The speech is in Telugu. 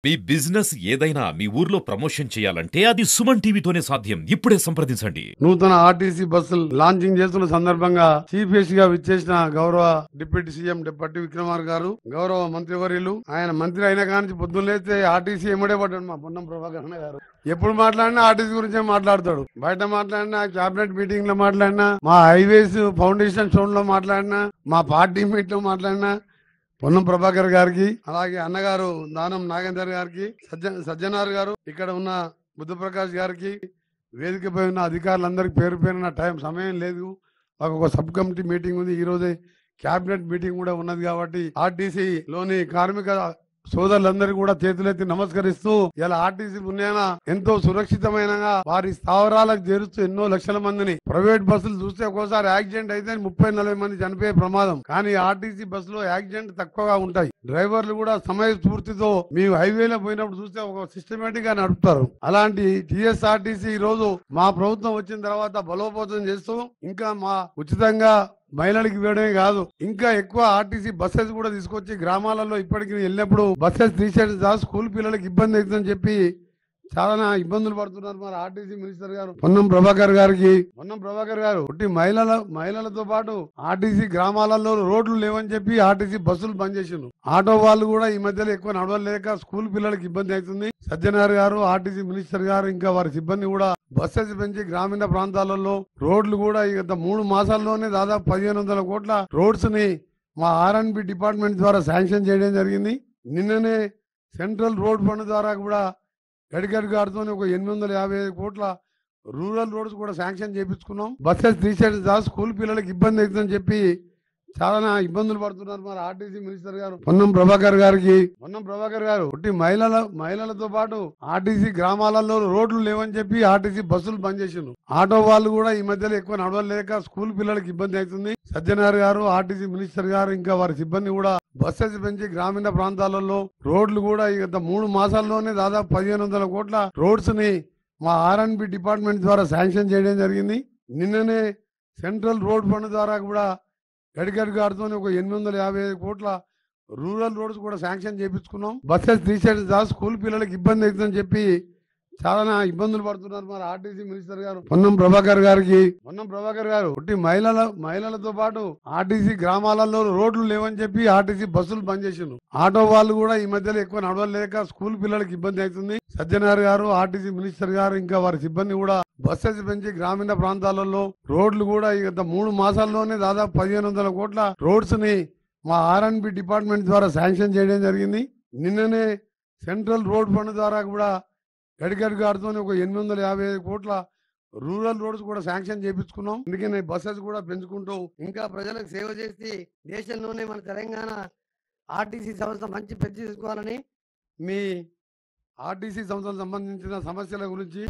మీ బిజినెస్ ఏదైనా మీ ఊర్లో ప్రమోషన్ చేయాలంటే అది సుమన్ టీవీతోనే సాధ్యం. ఇప్పుడే సంప్రదించండి. నూతన ఆర్టీసీ బస్సులు లాంచింగ్ చేస్తున్న సందర్భంగా చీఫ్ గెస్ట్ గా విచ్చేసిన గౌరవ డిప్యూటీ సీఎం పట్టి విక్రమార్ గారు, గౌరవ మంత్రివర్యులు, ఆయన మంత్రి అయిన కానీ పొద్దున్న లేస్తే ఆర్టీసీ ఎమ్మడే పడ్డాడు మా పొన్నం ప్రభాకర్ అన్న గారు. ఎప్పుడు మాట్లాడినా ఆర్టీసీ గురించే మాట్లాడతాడు. బయట మాట్లాడినా, క్యాబినెట్ మీటింగ్ లో మాట్లాడినా, మా హైవేస్ ఫౌండేషన్ స్టోన్ లో మాట్లాడినా, మా పార్టీ మీట్ లో మాట్లాడినా పొన్నం ప్రభాకర్ గారికి, అలాగే అన్నగారు దానం నాగేందర్ గారికి, సజ్జనార్ గారు, ఇక్కడ ఉన్న బుద్ధప్రకాష్ గారికి, వేదికపై ఉన్న అధికారులందరికీ పేరు పేరున సమయం లేదు. మాకు ఒక సబ్ కమిటీ మీటింగ్ ఉంది. ఈ రోజే క్యాబినెట్ మీటింగ్ కూడా ఉన్నది కాబట్టి ఆర్టీసీ లోని కార్మిక సోదరులందరూ కూడా చేతులెత్తి నమస్కరిస్తూ ఇలా ఆర్టీసీ పుణ్యాన ఎంతో సురక్షితమైన వారి స్థావరాలకు చేరుస్తూ ఎన్నో లక్షల మందిని, ప్రైవేట్ బస్సులు చూస్తే ఒక్కోసారి యాక్సిడెంట్ అయితే 30-40 మంది చనిపోయే ప్రమాదం, కానీ ఆర్టీసీ బస్సులో యాక్సిడెంట్ తక్కువగా ఉంటాయి. డ్రైవర్లు కూడా సమయ స్ఫూర్తితో మీ హైవేలో పోయినప్పుడు చూస్తే ఒక సిస్టమేటిక్ గా నడుపుతారు. అలాంటి టీఎస్ఆర్టీసీ ఈ రోజు మా ప్రభుత్వం వచ్చిన తర్వాత బలోపేతం చేస్తూ ఇంకా మా ఉచితంగా మహిళలకు ఇవ్వడమే కాదు, ఇంకా ఎక్కువ ఆర్టీసీ బస్సెస్ కూడా తీసుకొచ్చి గ్రామాలలో ఇప్పటికి వెళ్ళినప్పుడు బస్సెస్ తీసేసి స్కూల్ పిల్లలకు ఇబ్బంది అవుతుందని చెప్పి చాలా ఇబ్బందులు పడుతున్నారు. మరి ఆర్టీసీ మినిస్టర్ గారు పొన్నం ప్రభాకర్ గారు ఒకటి మహిళలతో పాటు ఆర్టీసీ గ్రామాలలో రోడ్లు లేవని చెప్పి ఆర్టీసీ బస్సులు బంద్ చేసిండ్రు. ఆటో వాళ్ళు కూడా ఈ మధ్యలో ఎక్కువ నడవలేక స్కూల్ పిల్లలకు ఇబ్బంది అవుతుంది. సజ్జనార్ గారు, ఆర్టీసీ మినిస్టర్ గారు, ఇంకా వారి సిబ్బంది కూడా బస్సెస్ పెంచి గ్రామీణ ప్రాంతాలలో రోడ్లు కూడా గత 3 మాసాల్లోనే దాదాపు 1500 కోట్ల రోడ్స్ ని మా ఆర్ఎండ్బి డిపార్ట్మెంట్ ద్వారా శాంక్షన్ చేయడం జరిగింది. నిన్ననే సెంట్రల్ రోడ్ ఫండ్ ద్వారా కూడా గడిగడి గారితో ఒక 855 కోట్ల రూరల్ రోడ్స్ కూడా శాంక్షన్ చేయించుకున్నాం. బస్సెస్ తీసేసి స్కూల్ పిల్లలకు ఇబ్బంది అవుతుందని చెప్పి చాలా ఇబ్బందులు పడుతున్నారు. మరి ఆర్టీసీ మినిస్టర్ గారు పొన్నం ప్రభాకర్ గారు ఒకటి మహిళలతో పాటు ఆర్టీసీ గ్రామాలలో రోడ్లు లేవని చెప్పి ఆర్టీసీ బస్సులు బంద్ చేసిండ్రు. ఆటో వాళ్ళు కూడా ఈ మధ్యలో ఎక్కువ నడవలేక స్కూల్ పిల్లలకు ఇబ్బంది అవుతుంది. సజ్జనార్ గారు, ఆర్టీసీ మినిస్టర్ గారు, ఇంకా వారి సిబ్బంది కూడా బస్సెస్ పెంచి గ్రామీణ ప్రాంతాలలో రోడ్లు కూడా గత 3 మాసాల్లోనే దాదాపు 1500 కోట్ల రోడ్స్ ని మా ఆర్ఎండ్బి డిపార్ట్మెంట్ ద్వారా శాంక్షన్ చేయడం జరిగింది. నిన్ననే సెంట్రల్ రోడ్ ఫండ్ ద్వారా కూడా గడిగడి గారితో ఒక 855 కోట్ల రూరల్ రోడ్స్ కూడా శాంక్షన్ చేయించుకున్నాం. బస్సెస్ తీసేసి స్కూల్ పిల్లలకు ఇబ్బంది అవుతుందని చెప్పి చాలా ఇబ్బందులు పడుతున్నారు. మరి ఆర్టీసీ మినిస్టర్ గారు పొన్నం ప్రభాకర్ గారు ఒకటి మహిళలతో పాటు ఆర్టీసీ గ్రామాలలో రోడ్లు లేవని చెప్పి ఆర్టీసీ బస్సులు బంద్ చేసిండ్రు. ఆటో వాళ్ళు కూడా ఈ మధ్యలో ఎక్కువ నడవలేక స్కూల్ పిల్లలకు ఇబ్బంది అవుతుంది. సజ్జనార్ గారు, ఆర్టీసీ మినిస్టర్ గారు, ఇంకా వారి సిబ్బంది కూడా బస్సెస్ పెంచి గ్రామీణ ప్రాంతాలలో రోడ్లు కూడా గత 3 మాసాల్లోనే దాదాపు 1500 కోట్ల రోడ్స్ ని మా ఆర్ఎండ్బి డిపార్ట్మెంట్ ద్వారా శాంక్షన్ చేయడం జరిగింది. నిన్ననే సెంట్రల్ రోడ్ ఫండ్ ద్వారా కూడా గడిగడి గారితో ఒక 855 కోట్ల రూరల్ రోడ్స్ కూడా శాంక్షన్ చేయించుకున్నాం. అందుకనే బస్సెస్ కూడా పెంచుకుంటూ ఇంకా ప్రజలకు సేవ చేసి దేశంలోనే మన తెలంగాణ ఆర్టీసీ సంస్థ మంచి పెద్ద తీసుకోవాలని మీ ఆర్టీసీ సంస్థలకు సంబంధించిన సమస్యల గురించి